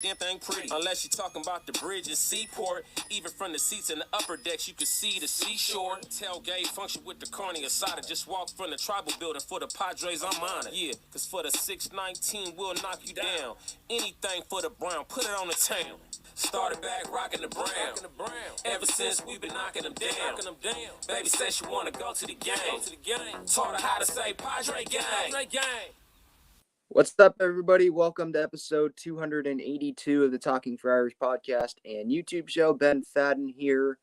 Damn thing pretty, unless you're talking about the bridge and seaport. Even from the seats in the upper decks, you can see the seashore. Tailgate function with the carne asada. Just walk from the tribal building for the Padres, I'm on it. Yeah, cause for the 619, we'll knock you down. Anything for the Brown, put it on the town. Started back rocking the Brown. Ever since we've been knocking them down. Baby said she wanna go to the game. Taught her how to say Padre gang. What's up, everybody? Welcome to episode 282 of the Talking Friars podcast and YouTube show. Ben Fadden here.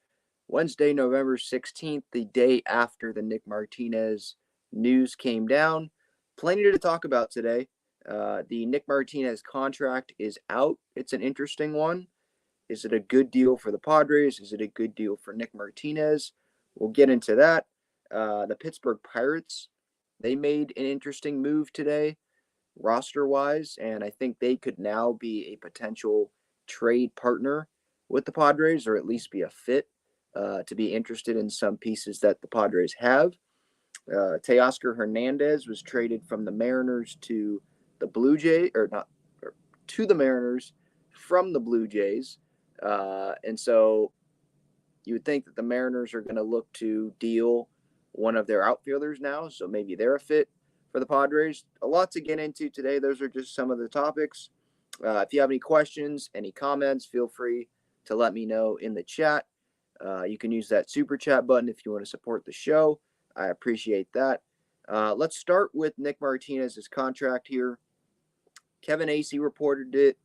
Wednesday, November 16th, the day after the Nick Martinez news came down. Plenty to talk about today. The Nick Martinez contract is out. It's an interesting one. Is it a good deal for the Padres? Is it a good deal for Nick Martinez? We'll get into that. The Pittsburgh Pirates, they made an interesting move today, roster-wise, and I think they could now be a potential trade partner with the Padres, or at least be a fit to be interested in some pieces that the Padres have. Teoscar Hernandez was traded from the Mariners to the Blue Jays, to the Mariners from the Blue Jays, and so you would think that the Mariners are going to look to deal one of their outfielders now, so maybe they're a fit for the Padres. A lot to get into today. Those are just some of the topics. If you have any questions, any comments, feel free to let me know in the chat. You can use that super chat button if you want to support the show. I appreciate that. Let's start with Nick Martinez's contract here. Kevin Acee reported it.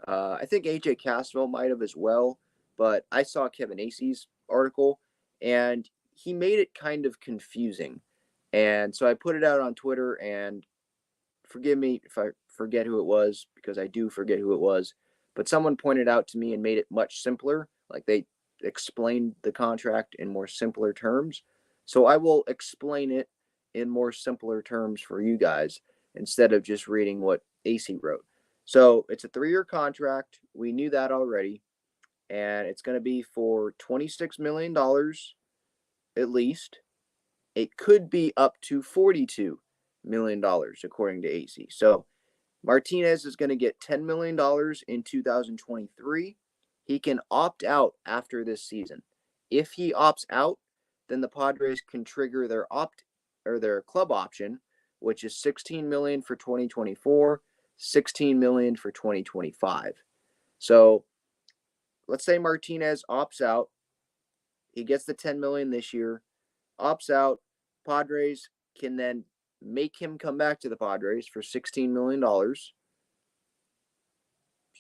I think AJ Castro might have as well, but I saw Kevin Acee's article, and he made it kind of confusing. And so I put it out on Twitter, and forgive me if I forget who it was, because I do forget who it was, but someone pointed out to me and made it much simpler. Like, they explained the contract in more simpler terms. So I will explain it in more simpler terms for you guys instead of just reading what Acee wrote. So it's a 3-year contract. We knew that already. And it's going to be for $26 million at least. It could be up to $42 million, according to Acee. So Martinez is going to get $10 million in 2023. He can opt out after this season. If he opts out, then the Padres can trigger their club option, which is $16 million for 2024, $16 million for 2025. So let's say Martinez opts out. He gets the $10 million this year, opts out. Padres can then make him come back to the Padres for $16 million.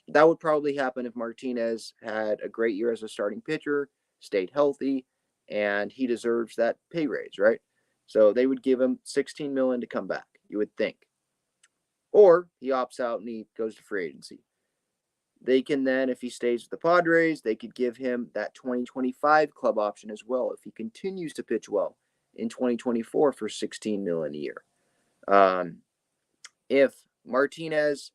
That would probably happen if Martinez had a great year as a starting pitcher, stayed healthy, and he deserves that pay raise, right? So they would give him $16 million to come back, you would think. Or he opts out and he goes to free agency. They can then, if he stays with the Padres, they could give him that 2025 club option as well if he continues to pitch well in 2024 for $16 million a year. If Martinez,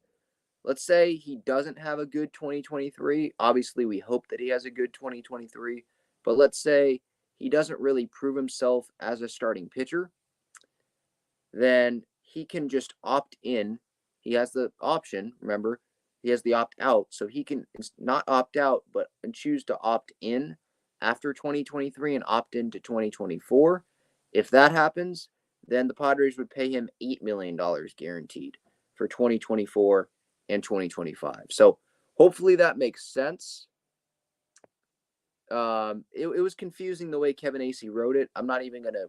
let's say he doesn't have a good 2023, obviously we hope that he has a good 2023, but let's say he doesn't really prove himself as a starting pitcher, then he can just opt in. He has the option, remember, he has the opt out, so he can not opt out, but choose to opt in after 2023 and opt into 2024. If that happens, then the Padres would pay him $8 million guaranteed for 2024 and 2025. So hopefully that makes sense. It was confusing the way Kevin Acee wrote it. I'm not even going to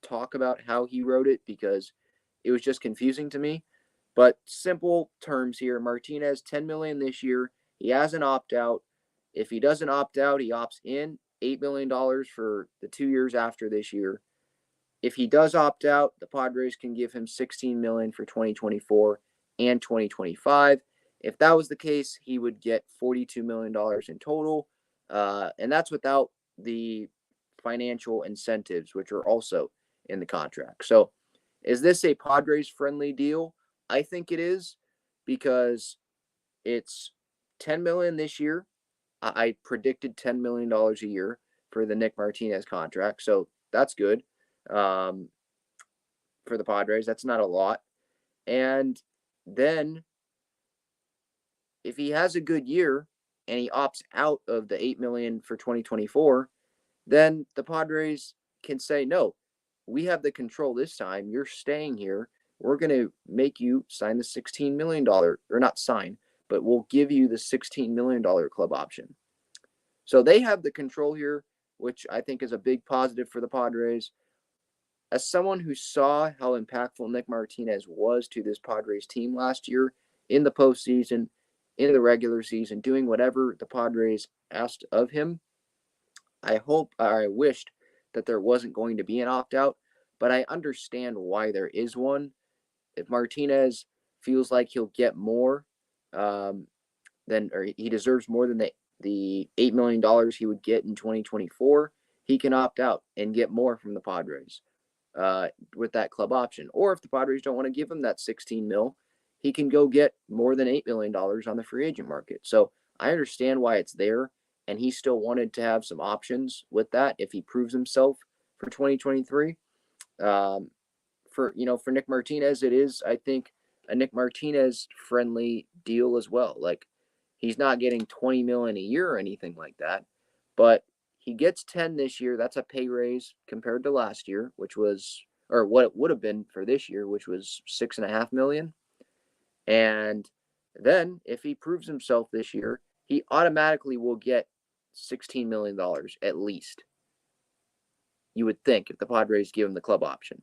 talk about how he wrote it because it was just confusing to me. But simple terms here. Martinez, $10 million this year. He has an opt-out. If he doesn't opt out, he opts in, $8 million for the 2 years after this year. If he does opt out, the Padres can give him $16 million for 2024 and 2025. If that was the case, he would get $42 million in total. And that's without the financial incentives, which are also in the contract. So is this a Padres-friendly deal? I think it is, because it's $10 million this year. I predicted $10 million a year for the Nick Martinez contract, so that's good for the Padres. That's not a lot. And then if he has a good year and he opts out of the $8 million for 2024, then the Padres can say, no, we have the control this time. You're staying here. We're going to make you sign the $16 million, or not sign, but we'll give you the $16 million club option. So they have the control here, which I think is a big positive for the Padres. As someone who saw how impactful Nick Martinez was to this Padres team last year in the postseason, in the regular season, doing whatever the Padres asked of him, I wished that there wasn't going to be an opt out, but I understand why there is one. If Martinez feels like he'll get more, or he deserves more than the $8 million he would get in 2024, he can opt out and get more from the Padres with that club option. Or if the Padres don't want to give him that 16 mil, he can go get more than $8 million on the free agent market. So I understand why it's there, and he still wanted to have some options with that if he proves himself for 2023. For Nick Martinez, it is, I think, a Nick Martinez friendly deal as well. Like, he's not getting 20 million a year or anything like that, but he gets 10 this year. That's a pay raise compared to last year, which was, or what it would have been for this year, which was 6.5 million. And then if he proves himself this year, he automatically will get $16 million at least. You would think, if the Padres give him the club option.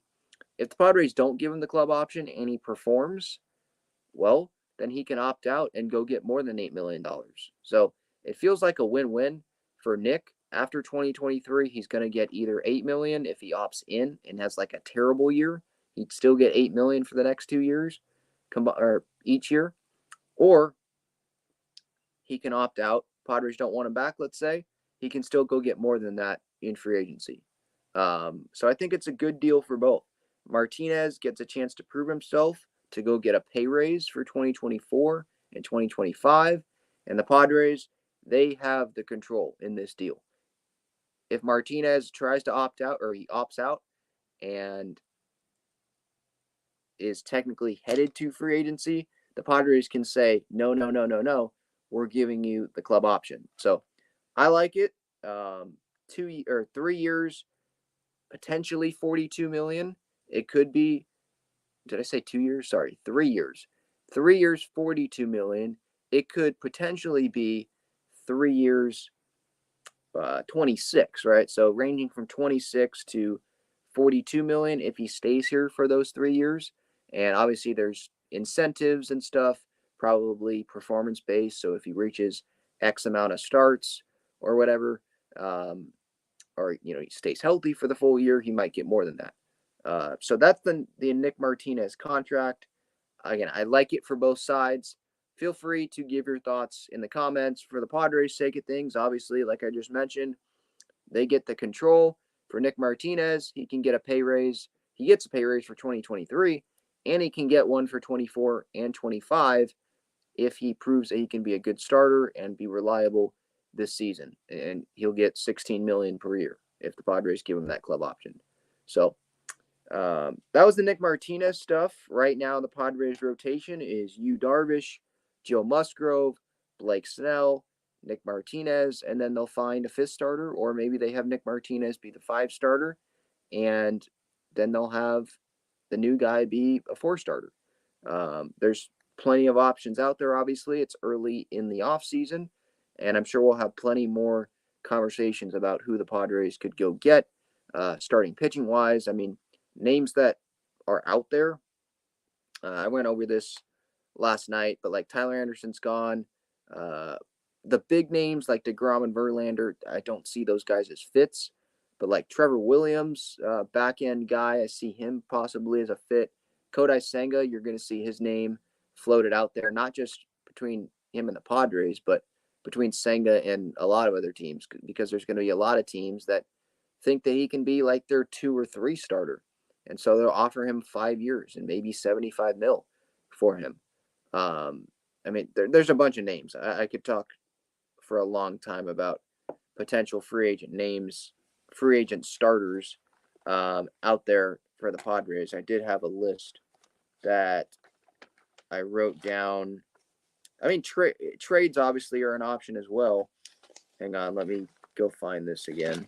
If the Padres don't give him the club option and he performs, well, then he can opt out and go get more than $8 million. So it feels like a win-win for Nick. After 2023, he's going to get either $8 million if he opts in and has like a terrible year. He'd still get $8 million for the next 2 years, or each year, or he can opt out. Padres don't want him back, let's say. He can still go get more than that in free agency. So I think it's a good deal for both. Martinez gets a chance to prove himself to go get a pay raise for 2024 and 2025. And the Padres, they have the control in this deal. If Martinez tries to opt out, or he opts out and is technically headed to free agency, the Padres can say, no, no, no, no, no, we're giving you the club option. So I like it. 2 or 3 years, potentially 42 million. It could be, did I say 2 years? Sorry, 3 years. 3 years, 42 million. It could potentially be 3 years, 26, right? So ranging from 26 to 42 million if he stays here for those 3 years. And obviously there's incentives and stuff, probably performance based. So if he reaches X amount of starts or whatever, or he stays healthy for the full year, he might get more than that. So that's the Nick Martinez contract. Again, I like it for both sides. Feel free to give your thoughts in the comments. For the Padres' sake of things, obviously, like I just mentioned, they get the control. For Nick Martinez, he can get a pay raise. He gets a pay raise for 2023, and he can get one for 24 and 25 if he proves that he can be a good starter and be reliable this season. And he'll get 16 million per year if the Padres give him that club option. So that was the Nick Martinez stuff. Right now, the Padres rotation is Yu Darvish, Joe Musgrove, Blake Snell, Nick Martinez, and then they'll find a fifth starter, or maybe they have Nick Martinez be the 5 starter, and then they'll have the new guy be a 4 starter. There's plenty of options out there, obviously. It's early in the offseason, and I'm sure we'll have plenty more conversations about who the Padres could go get, starting pitching-wise. I mean, names that are out there, I went over this last night, but like Tyler Anderson's gone. The big names like DeGrom and Verlander, I don't see those guys as fits. But like Trevor Williams, back end guy, I see him possibly as a fit. Kodai Senga, you're going to see his name floated out there, not just between him and the Padres, but between Senga and a lot of other teams, because there's going to be a lot of teams that think that he can be like their 2 or 3 starter. And so they'll offer him 5 years and maybe 75 mil for him. I mean, there's a bunch of names. I could talk for a long time about potential free agent names, free agent starters out there for the Padres. I did have a list that I wrote down I mean, trades obviously are an option as well. Hang on, let me go find this again.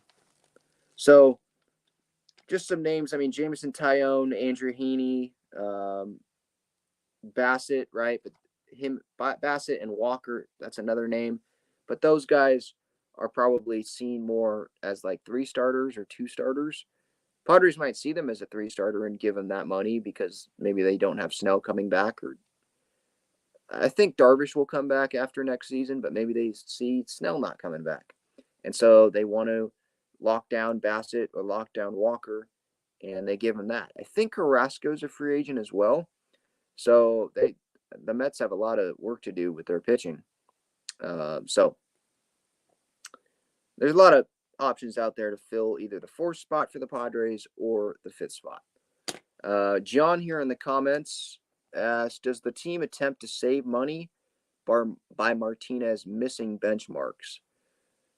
So, just some names. I mean, Jameson Tyone, Andrew Heaney, Bassett, right? But Bassett and Walker, that's another name. But those guys are probably seen more as like 3 starters or 2 starters. Padres might see them as a 3 starter and give them that money because maybe they don't have Snell coming back, or I think Darvish will come back after next season, but maybe they see Snell not coming back. And so they want to lock down Bassett or lock down Walker, and they give him that. I think Carrasco's a free agent as well. So the Mets have a lot of work to do with their pitching. So there's a lot of options out there to fill either the 4th spot for the Padres or the 5th spot. John here in the comments asks, does the team attempt to save money by Martinez missing benchmarks?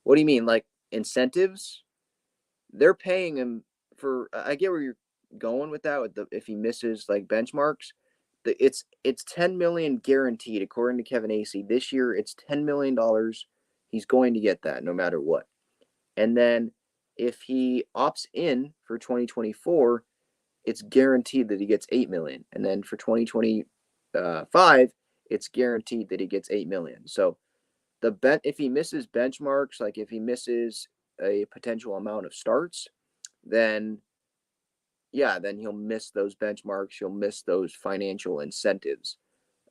What do you mean, like incentives? They're paying him for. I get where you're going with that. If he misses like benchmarks, it's $10 million guaranteed according to Kevin Acee. This year, it's $10 million. He's going to get that no matter what. And then if he opts in for 2024, it's guaranteed that he gets $8 million. And then for 2025, it's guaranteed that he gets $8 million. So if he misses benchmarks, like if he misses a potential amount of starts, then he'll miss those benchmarks. He'll miss those financial incentives.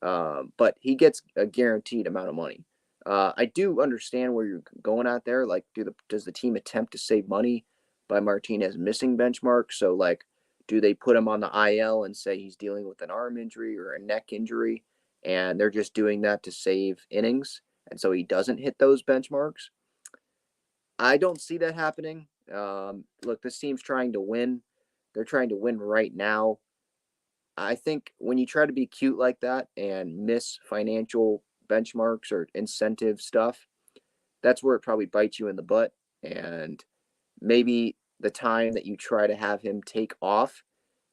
But he gets a guaranteed amount of money. I do understand where you're going at there. Like, does the team attempt to save money by Martinez missing benchmarks? So, like, do they put him on the IL and say he's dealing with an arm injury or a neck injury, and they're just doing that to save innings, and so he doesn't hit those benchmarks? I don't see that happening. Look, this team's trying to win. They're trying to win right now. I think when you try to be cute like that and miss financial benchmarks or incentive stuff, that's where it probably bites you in the butt. And maybe the time that you try to have him take off,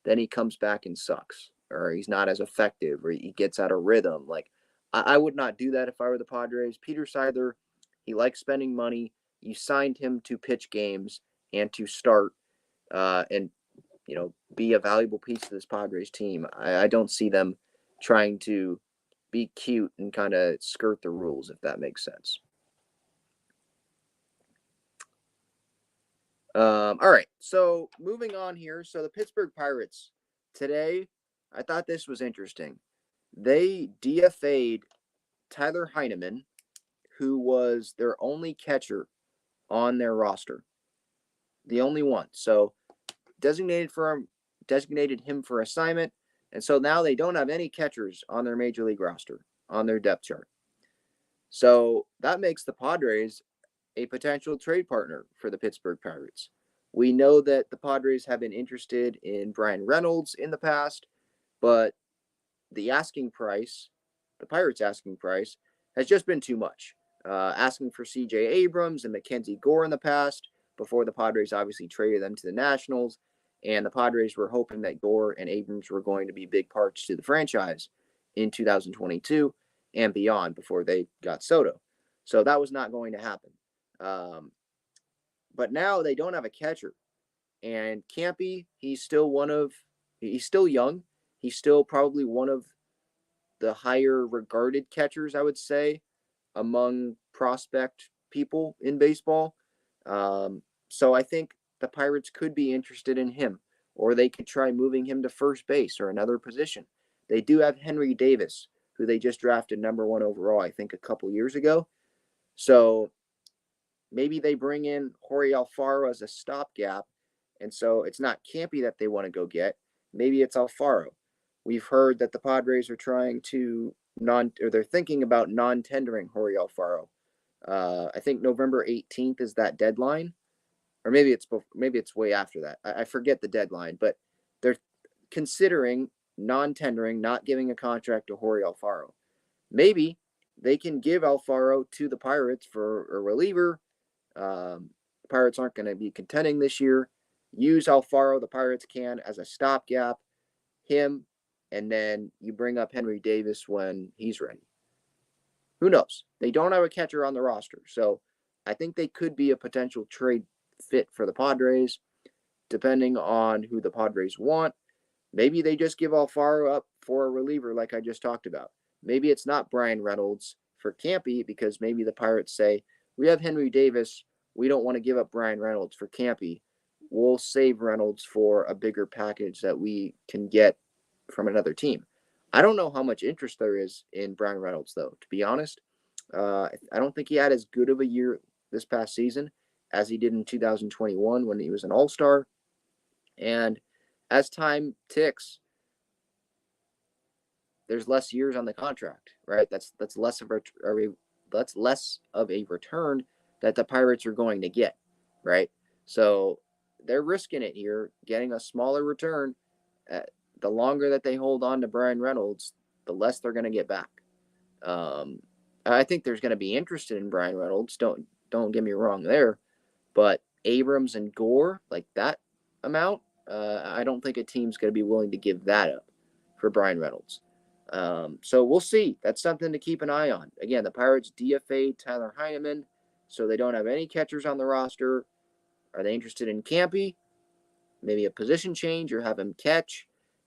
then he comes back and sucks, or he's not as effective, or he gets out of rhythm. Like, I would not do that if I were the Padres. Peter Seidler, he likes spending money. You signed him to pitch games and to start and be a valuable piece of this Padres team. I don't see them trying to be cute and kind of skirt the rules, if that makes sense. All right, so moving on here. So the Pittsburgh Pirates today, I thought this was interesting. They DFA'd Tyler Heineman, who was their only catcher on their roster, the only one. So designated him for assignment, and so now they don't have any catchers on their major league roster, on their depth chart. So that makes the Padres a potential trade partner for the Pittsburgh Pirates. We know that the Padres have been interested in Brian Reynolds in the past, but the Pirates' asking price, has just been too much. Asking for C.J. Abrams and Mackenzie Gore in the past, before the Padres obviously traded them to the Nationals, and the Padres were hoping that Gore and Abrams were going to be big parts to the franchise in 2022 and beyond before they got Soto. So that was not going to happen. But now they don't have a catcher. And Campy, he's still young. He's still probably one of the higher regarded catchers, I would say, among prospect people in baseball. So I think the Pirates could be interested in him, or they could try moving him to first base or another position. They do have Henry Davis, who they just drafted #1 overall, I think, a couple years ago. So maybe they bring in Jorge Alfaro as a stopgap, and so it's not Campy that they want to go get. Maybe it's Alfaro. We've heard that the Padres are trying to they're thinking about non-tendering Jorge Alfaro. I think November 18th is that deadline, or maybe it's way after that. I forget the deadline, but they're considering non-tendering, not giving a contract to Jorge Alfaro. Maybe they can give Alfaro to the Pirates for a reliever. Pirates aren't going to be contending this year. Use Alfaro, the Pirates can, as a stopgap. Him, and then you bring up Henry Davis when he's ready. Who knows? They don't have a catcher on the roster. So I think they could be a potential trade fit for the Padres, depending on who the Padres want. Maybe they just give Alfaro up for a reliever like I just talked about. Maybe it's not Brian Reynolds for Campy because maybe the Pirates say, we have Henry Davis. We don't want to give up Brian Reynolds for Campy. We'll save Reynolds for a bigger package that we can get from another team. I don't know how much interest there is in Brian Reynolds, though, to be honest. I don't think he had as good of a year this past season as he did in 2021 when he was an all-star. And as time ticks, there's less years on the contract, right? That's less of a return that the Pirates are going to get, right? So they're risking it here, getting a smaller return. The longer that they hold on to Brian Reynolds, the less they're going to get back. I think there's going to be interest in Brian Reynolds. Don't get me wrong there, but Abrams and Gore, like that amount, I don't think a team's going to be willing to give that up for Brian Reynolds. So we'll see. That's something to keep an eye on. Again, the Pirates DFA'd Tyler Heineman, so they don't have any catchers on the roster. Are they interested in Campy? Maybe a position change or have him catch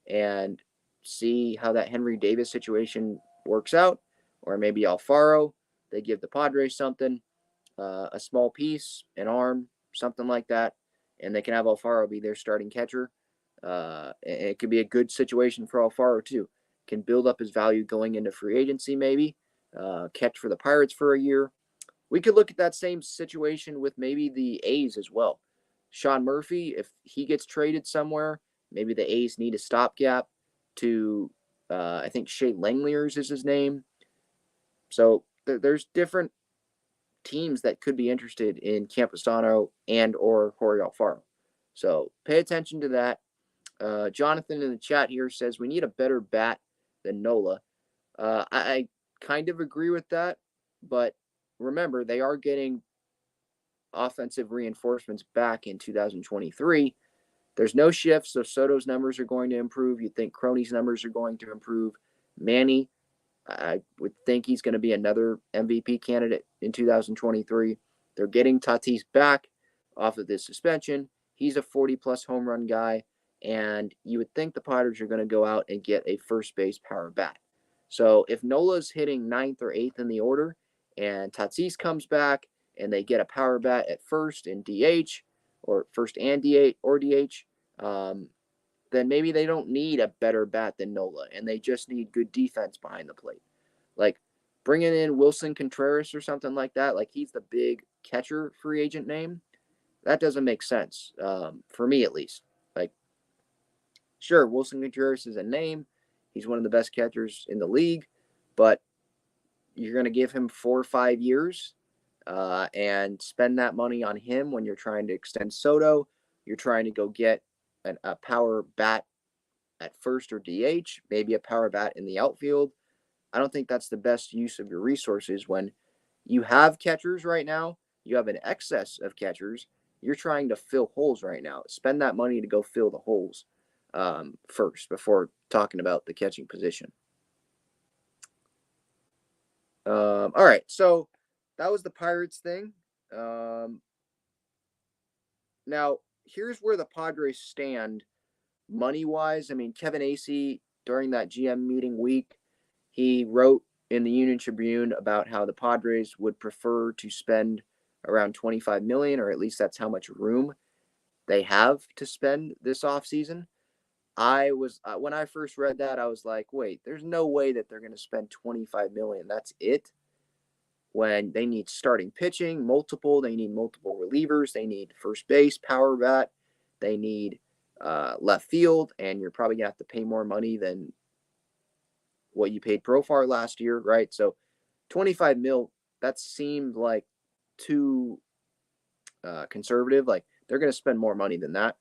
and see how that Henry Davis situation works out. Or maybe Alfaro, they give the Padres something, a small piece, an arm, something like that, and they can have Alfaro be their starting catcher. It could be a good situation for Alfaro too. Can build up his value going into free agency maybe, catch for the Pirates for a year. We could look at that same situation with maybe the A's as well. Sean Murphy, if he gets traded somewhere, maybe the A's need a stopgap to, I think Shea Langeliers is his name. So there's different teams that could be interested in Campusano and or Jorge Alfaro. So pay attention to that. Jonathan in the chat here says we need a better bat than Nola. I kind of agree with that, but remember, they are getting offensive reinforcements back in 2023. There's no shifts, so Soto's numbers are going to improve. You'd think Crony's numbers are going to improve. Manny, I would think he's going to be another MVP candidate in 2023. They're getting Tatis back off of this suspension. He's a 40-plus home run guy, and you would think the Padres are going to go out and get a first base power bat. So if Nola's hitting 9th or 8th in the order and Tatis comes back and they get a power bat at first in DH or first and DH or DH, then maybe they don't need a better bat than Nola and they just need good defense behind the plate. Like bringing in Wilson Contreras or something like that, like he's the big catcher free agent name, that doesn't make sense for me at least. Like, sure, Wilson Contreras is a name. He's one of the best catchers in the league, but you're going to give him 4 or 5 years and spend that money on him when you're trying to extend Soto. You're trying to go get a power bat at first or DH, maybe a power bat in the outfield. I don't think that's the best use of your resources when you have catchers right now. You have an excess of catchers. You're trying to fill holes right now. Spend that money to go fill the holes first before talking about the catching position. All right, so that was the Pirates thing. Now, here's where the Padres stand money-wise. I mean, Kevin Acee, during that GM meeting week, he wrote in the Union Tribune about how the Padres would prefer to spend around $25 million, or at least that's how much room they have to spend this offseason. When I first read that, I was like, wait, there's no way that they're going to spend $25 million. That's it. When they need starting pitching, they need multiple relievers, they need first base, power bat, they need left field, and you're probably going to have to pay more money than what you paid Profar last year, right? So 25 mil, that seemed like too conservative. Like they're going to spend more money than that.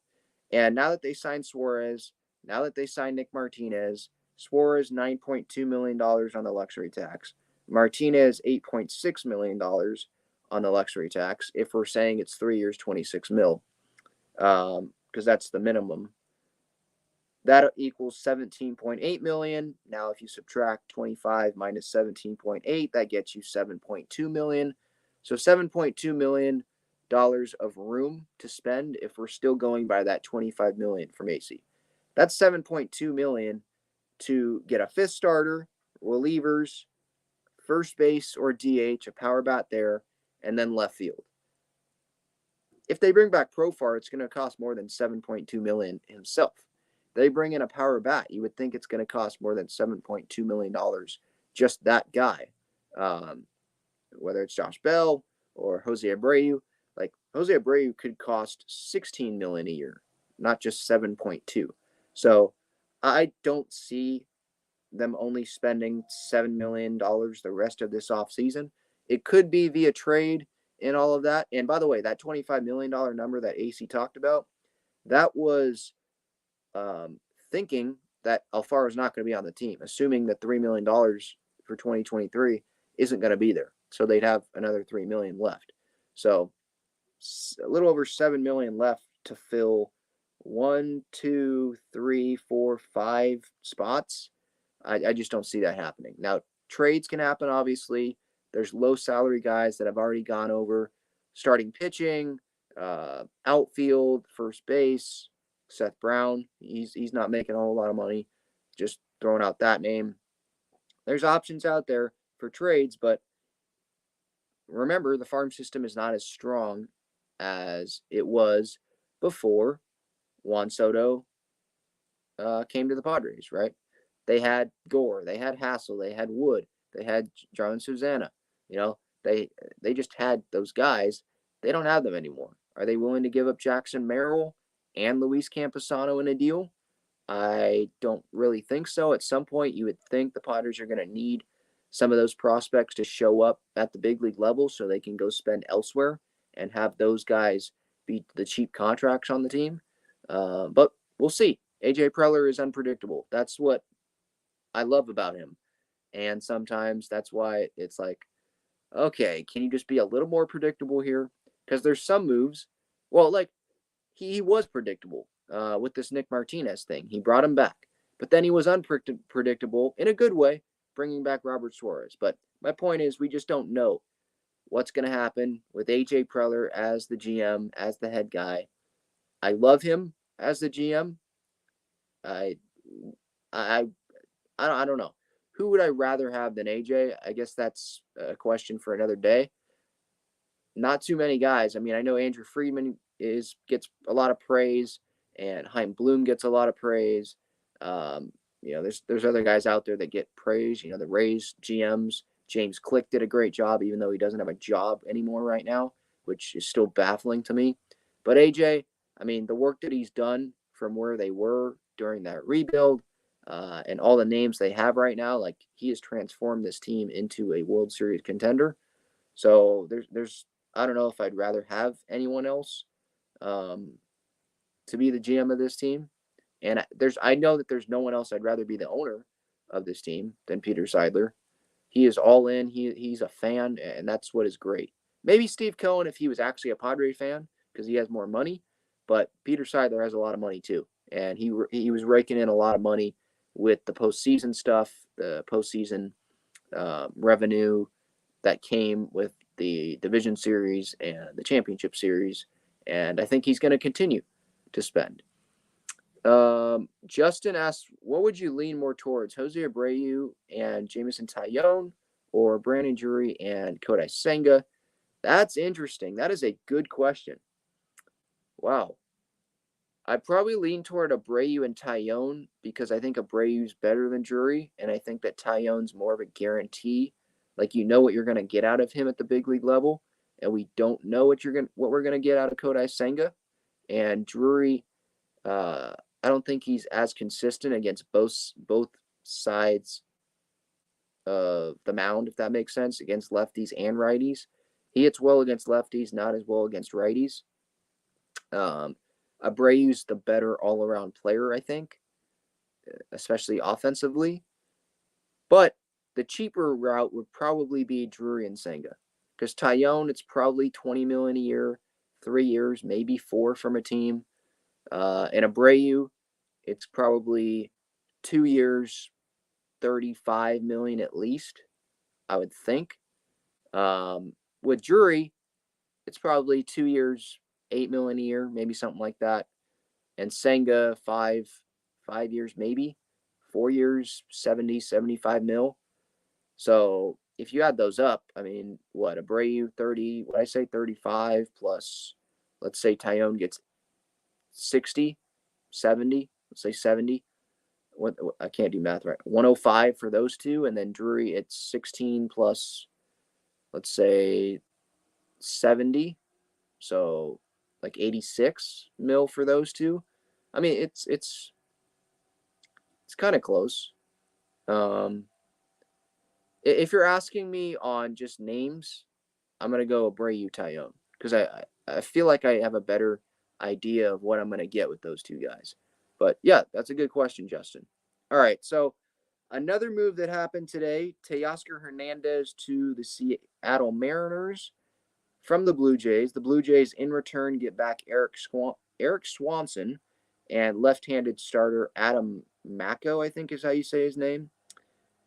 And now that they signed Suarez, now that they signed Nick Martinez, Suarez $9.2 million on the luxury tax. Martinez $8.6 million on the luxury tax. If we're saying it's 3 years, 26 mil, because that's the minimum. That equals $17.8 million. Now, if you subtract 25 minus 17.8, that gets you $7.2 million. So $7.2 million of room to spend if we're still going by that 25 million from AC. That's 7.2 million to get a fifth starter, relievers, first base or DH, a power bat there, and then left field. If they bring back Profar, it's going to cost more than 7.2 million himself. They bring in a power bat, you would think it's going to cost more than $7.2 million just that guy. Whether it's Josh Bell or Jose Abreu. Like, Jose Abreu could cost $16 million a year, not just 7.2. So I don't see them only spending $7 million the rest of this offseason. It could be via trade and all of that. And by the way, that $25 million number that AC talked about, that was thinking that Alfaro is not going to be on the team, assuming that $3 million for 2023 isn't going to be there. So they'd have another $3 million left. So a little over $7 million left to fill 1, 2, 3, 4, 5 spots. I just don't see that happening. Now, trades can happen, obviously. There's low salary guys that have already gone over starting pitching, outfield, first base. Seth Brown, he's not making a whole lot of money. Just throwing out that name. There's options out there for trades, but remember, the farm system is not as strong as it was before Juan Soto came to the Padres, right? They had Gore, they had Hassel, they had Wood, they had John Susanna. You know, they just had those guys. They don't have them anymore. Are they willing to give up Jackson Merrill and Luis Camposano in a deal? I don't really think so. At some point, you would think the Padres are going to need some of those prospects to show up at the big league level so they can go spend elsewhere and have those guys be the cheap contracts on the team. But we'll see. AJ Preller is unpredictable. That's what I love about him. And sometimes that's why it's like, okay, can you just be a little more predictable here? Because there's some moves. Well, like he was predictable with this Nick Martinez thing. He brought him back. But then he was unpredictable in a good way, bringing back Robert Suarez. But my point is, we just don't know what's going to happen with AJ Preller as the GM, as the head guy. I love him as the GM. I don't know. Who would I rather have than AJ? I guess that's a question for another day. Not too many guys. I mean, I know Andrew Friedman gets a lot of praise, and Chaim Bloom gets a lot of praise. There's other guys out there that get praise. You know, the Rays GMs. James Click did a great job, even though he doesn't have a job anymore right now, which is still baffling to me. But AJ, I mean, the work that he's done from where they were during that rebuild, and all the names they have right now, like he has transformed this team into a World Series contender. So there's I don't know if I'd rather have anyone else to be the GM of this team, and I know that there's no one else I'd rather be the owner of this team than Peter Seidler. He is all in. He's a fan, and that's what is great. Maybe Steve Cohen if he was actually a Padre fan because he has more money, but Peter Seidler has a lot of money too, and he was raking in a lot of money with the postseason stuff, the postseason revenue that came with the division series and the championship series, and I think he's going to continue to spend. Justin asks, what would you lean more towards, Jose Abreu and Jameson Taillon, or Brandon Drury and Kodai Senga? That's interesting. That is a good question. Wow. I'd probably lean toward Abreu and Taillon because I think Abreu's better than Drury, and I think that Taillon's more of a guarantee. Like, you know what you're going to get out of him at the big league level, and we don't know what we're going to get out of Kodai Senga. And Drury, I don't think he's as consistent against both sides of the mound, if that makes sense, against lefties and righties. He hits well against lefties, not as well against righties. Abreu's the better all-around player, I think, especially offensively. But the cheaper route would probably be Drury and Senga. Because Taillon, it's probably $20 million a year, 3 years, maybe 4 from a team. And Abreu, it's probably 2 years, 35 million at least, I would think. With Drury, it's probably 2 years, 8 million a year, maybe something like that. And Senga, 5 years, maybe 4 years, 70, 75 mil. So if you add those up, I mean, what, Abreu 30, what I say, 35 plus, let's say Tyone gets 60, 70, let's say 70. What, I can't do math right. 105 for those two, and then Drury it's 16 plus, let's say 70, so like 86 mil for those two. I mean, it's kind of close. If you're asking me on just names, I'm gonna go Abreu Tyone because I feel like I have a better idea of what I'm gonna get with those two guys. But yeah, that's a good question, Justin. All right, so another move that happened today: Teoscar Hernandez to the Seattle Mariners from the Blue Jays. The Blue Jays in return get back Eric Swanson and left-handed starter Adam Macko, I think is how you say his name.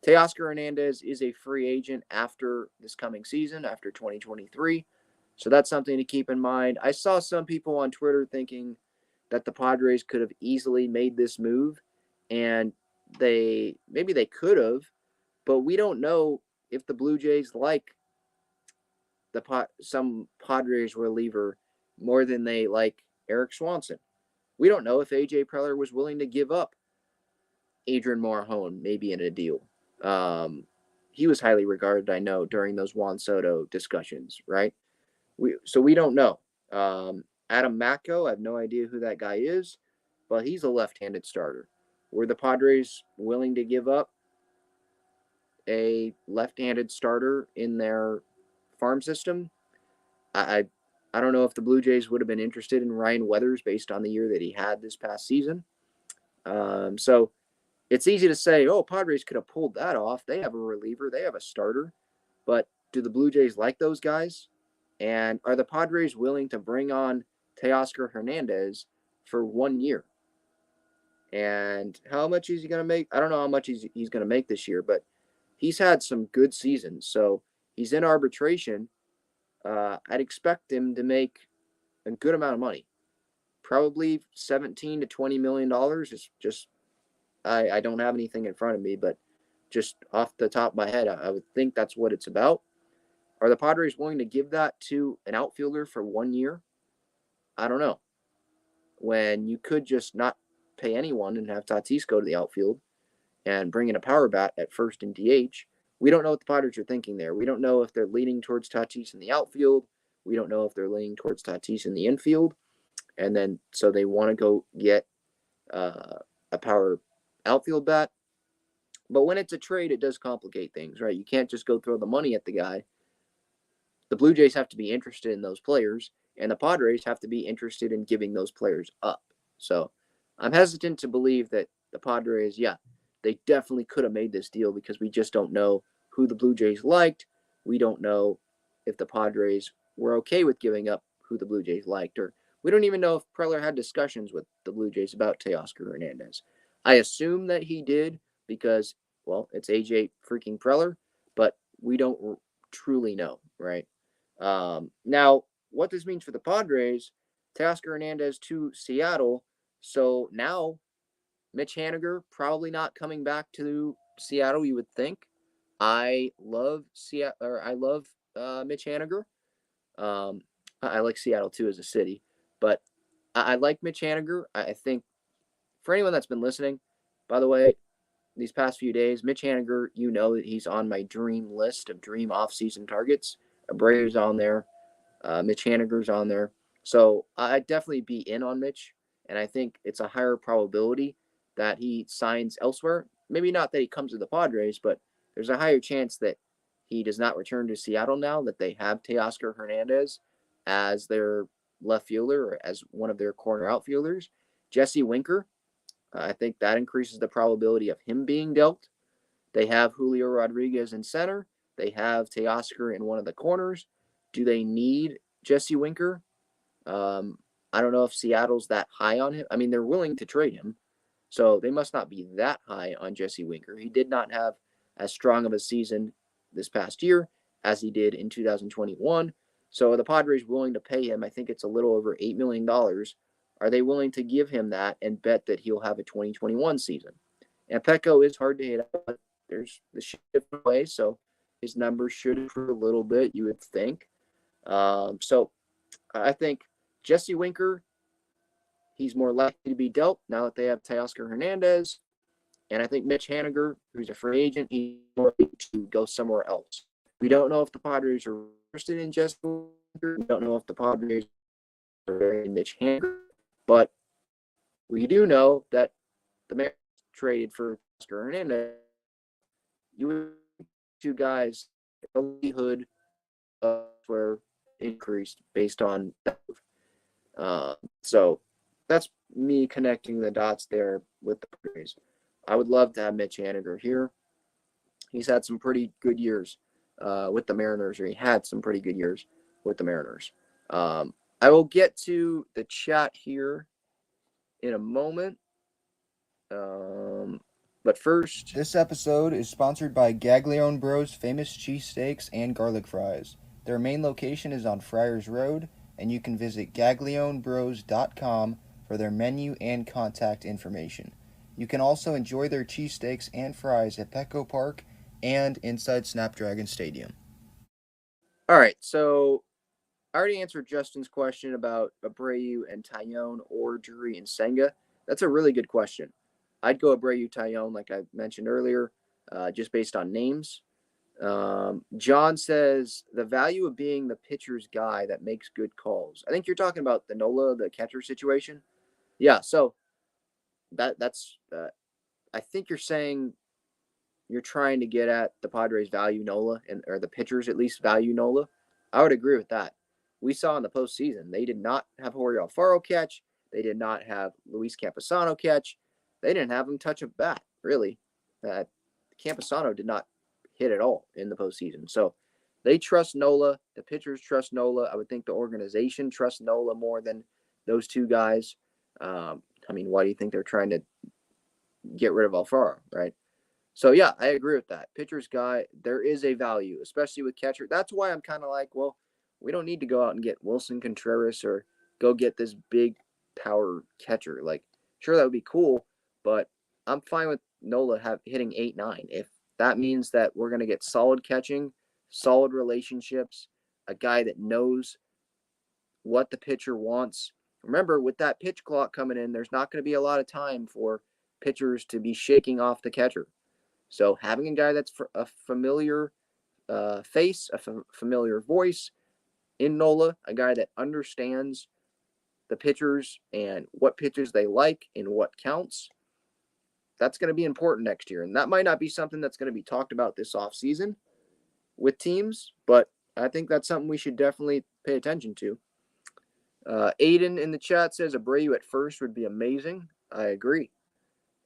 Teoscar Hernandez is a free agent after this coming season, after 2023. So that's something to keep in mind. I saw some people on Twitter thinking that the Padres could have easily made this move, and maybe they could have, but we don't know if the Blue Jays like some Padres reliever more than they like Eric Swanson. We don't know if AJ Preller was willing to give up Adrian Morejon maybe in a deal. He was highly regarded, I know, during those Juan Soto discussions, right? So we don't know. Adam Macko, I have no idea who that guy is, but he's a left-handed starter. Were the Padres willing to give up a left-handed starter in their farm system? I I don't know if the Blue Jays would have been interested in Ryan Weathers based on the year that he had this past season. So it's easy to say, oh, Padres could have pulled that off. They have a reliever, they have a starter. But do the Blue Jays like those guys? And are the Padres willing to bring on Teoscar Hernandez for 1 year? And how much is he going to make? I don't know how much he's going to make this year, but he's had some good seasons. So he's in arbitration. I'd expect him to make a good amount of money, probably 17 to $20 million. It's just I don't have anything in front of me, but just off the top of my head, I would think that's what it's about. Are the Padres willing to give that to an outfielder for 1 year? I don't know. When you could just not pay anyone and have Tatis go to the outfield and bring in a power bat at first in DH, we don't know what the Padres are thinking there. We don't know if they're leaning towards Tatis in the outfield. We don't know if they're leaning towards Tatis in the infield. And then so they want to go get a power outfield bat. But when it's a trade, it does complicate things, right? You can't just go throw the money at the guy. The Blue Jays have to be interested in those players, and the Padres have to be interested in giving those players up. So I'm hesitant to believe that the Padres, yeah, they definitely could have made this deal because we just don't know who the Blue Jays liked. We don't know if the Padres were okay with giving up who the Blue Jays liked, or we don't even know if Preller had discussions with the Blue Jays about Teoscar Hernandez. I assume that he did because, well, it's AJ freaking Preller, but we don't truly know, right? Now, what this means for the Padres, Teoscar Hernandez to Seattle. So now Mitch Haniger probably not coming back to Seattle, you would think. I love Seattle, or I love Mitch Haniger. I like Seattle too as a city, but I like Mitch Haniger. I think for anyone that's been listening, by the way, these past few days, Mitch Haniger, you know that he's on my dream list of dream off-season targets. Abreu's on there. Mitch Haniger's on there. So I'd definitely be in on Mitch, and I think it's a higher probability that he signs elsewhere. Maybe not that he comes to the Padres, but there's a higher chance that he does not return to Seattle now that they have Teoscar Hernandez as their left fielder or as one of their corner outfielders. Jesse Winker, I think that increases the probability of him being dealt. They have Julio Rodriguez in center. They have Teoscar in one of the corners. Do they need Jesse Winker? I don't know if Seattle's that high on him. I mean, they're willing to trade him. So they must not be that high on Jesse Winker. He did not have as strong of a season this past year as he did in 2021. So the Padres willing to pay him, I think it's a little over $8 million. Are they willing to give him that and bet that he'll have a 2021 season? And Petco is hard to hit, but there's the shift away, so his numbers should improve a little bit, you would think. So I think Jesse Winker, he's more likely to be dealt now that they have Teoscar Hernandez. And I think Mitch Haniger, who's a free agent, he's more likely to go somewhere else. We don't know if the Padres are interested in Jesse Winker. We don't know if the Padres are very Mitch Haniger. But we do know that the Mariners traded for Teoscar Hernandez. You would two guys, the likelihood of where increased based on that move. So that's me connecting the dots there with the Padres. I would love to have Mitch Haniger here. He's had some pretty good years with the Mariners, or he had some pretty good years with the Mariners. I will get to the chat here in a moment. But first, this episode is sponsored by Gaglione Bros Famous Cheesesteaks and Garlic Fries. Their main location is on Friars Road, and you can visit gaglionebros.com for their menu and contact information. You can also enjoy their cheesesteaks and fries at Petco Park and inside Snapdragon Stadium. All right, so I already answered Justin's question about Abreu and Taillon or Drury and Senga. That's a really good question. I'd go Abreu Taillon, like I mentioned earlier, just based on names. John says the value of being the pitcher's guy that makes good calls. I think you're talking about the Nola, the catcher situation. Yeah, so that's I think you're saying you're trying to get at the Padres value Nola, or the pitchers at least value Nola. I would agree with that. We saw in the postseason they did not have Jorge Alfaro catch. They did not have Luis Campusano catch. They didn't have him touch a bat, really. Campusano did not hit at all in the postseason. So they trust Nola. The pitchers trust Nola. I would think the organization trusts Nola more than those two guys. I mean, why do you think they're trying to get rid of Alfaro, right? So, yeah, I agree with that. Pitcher's guy, there is a value, especially with catcher. That's why I'm kind of like, well, we don't need to go out and get Wilson Contreras or go get this big power catcher. Like, sure, that would be cool, but I'm fine with Nola hitting 8-9. If that means that we're going to get solid catching, solid relationships, a guy that knows what the pitcher wants. Remember, with that pitch clock coming in, there's not going to be a lot of time for pitchers to be shaking off the catcher. So having a guy that's a familiar face, a familiar voice in Nola, a guy that understands the pitchers and what pitches they like and what counts, that's going to be important next year. And that might not be something that's going to be talked about this offseason with teams, but I think that's something we should definitely pay attention to. Aiden in the chat says Abreu at first would be amazing. I agree.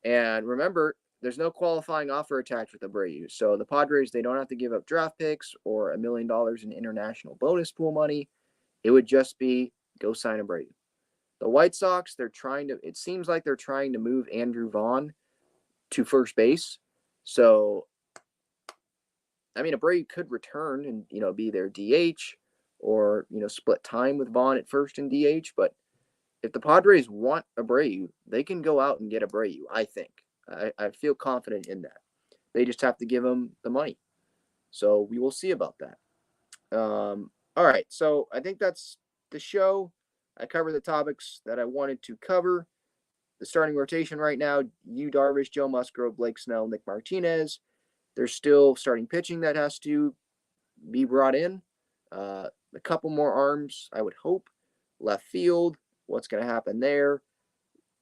And remember, there's no qualifying offer attached with Abreu. So the Padres, they don't have to give up draft picks or $1 million in international bonus pool money. It would just be go sign Abreu. The White Sox, it seems like they're trying to move Andrew Vaughn to first base. So, I mean, Abreu could return and, be their DH or, split time with Vaughn at first and DH. But if the Padres want Abreu, they can go out and get Abreu, I think. I feel confident in that. They just have to give him the money. So we will see about that. All right. So I think that's the show. I covered the topics that I wanted to cover. The starting rotation right now, Yu Darvish, Joe Musgrove, Blake Snell, Nick Martinez. There's still starting pitching that has to be brought in. A couple more arms, I would hope. Left field, what's going to happen there?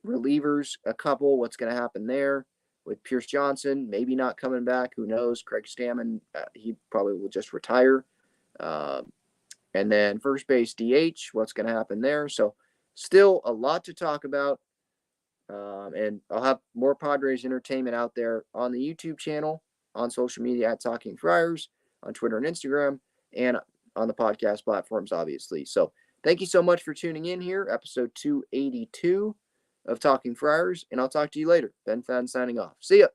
Relievers, a couple. What's going to happen there with Pierce Johnson? Maybe not coming back. Who knows? Craig Stammen, he probably will just retire. And then first base DH, what's going to happen there? So still a lot to talk about. And I'll have more Padres entertainment out there on the YouTube channel, on social media at Talking Friars, on Twitter and Instagram, and on the podcast platforms, obviously. So thank you so much for tuning in here, episode 282. of Talking Friars, and I'll talk to you later. Ben Fadden signing off. See ya.